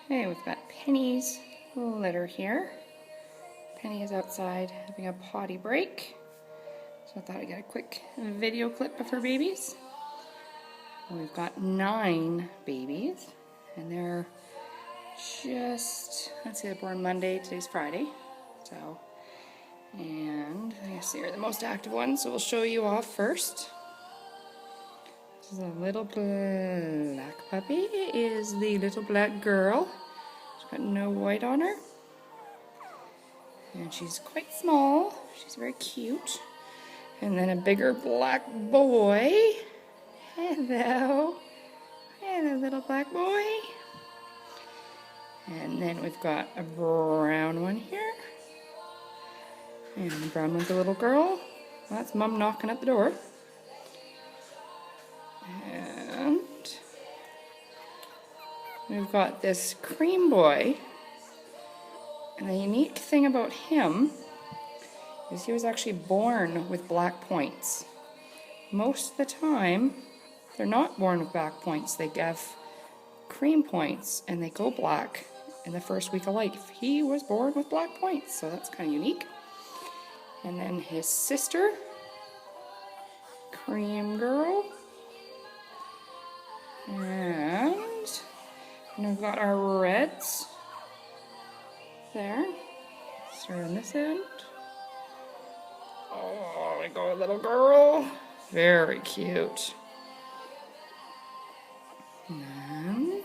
Okay, we've got Penny's litter here. Penny is outside having a potty break. So I thought I'd get a quick video clip of her babies. We've got 9 babies, and they're just, let's see, they're born Monday, today's Friday. So, and I guess they're the most active ones, so we'll show you off first. This is a little black puppy. It is the little black girl. She's got no white on her. And she's quite small. She's very cute. And then a bigger black boy. Hello. Hello, little black boy. And then we've got a brown one here. And the brown one's a little girl. That's Mom knocking at the door. And we've got this cream boy. And the unique thing about him is he was actually born with black points. Most of the time, they're not born with black points. They have cream points and they go black in the first week of life. He was born with black points, so that's kind of unique. And then his sister, cream girl. And we've got our reds there. Start on this end. Oh, we go, little girl. Very cute. And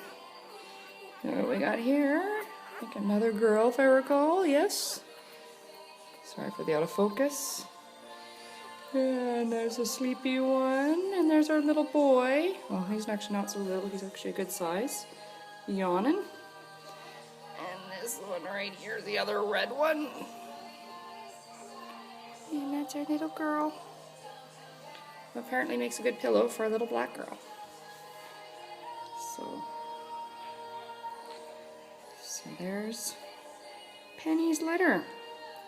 then what we got here? I think another girl, if I recall. Yes. Sorry for the out of focus. And there's a sleepy one, and there's our little boy. Well, he's actually not so little, he's actually a good size. Yawning. And this one right here, the other red one. And that's our little girl. Who apparently makes a good pillow for a little black girl. So there's Penny's litter.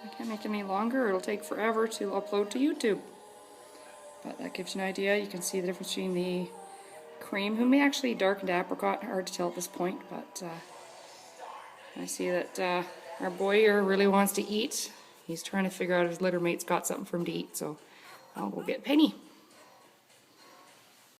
I can't make it any longer, it'll take forever to upload to YouTube. But that gives you an idea. You can see the difference between the cream, who may actually darken to apricot, hard to tell at this point, but I see that our boy here really wants to eat. He's trying to figure out if his litter mate's got something for him to eat, so I'll go get Penny.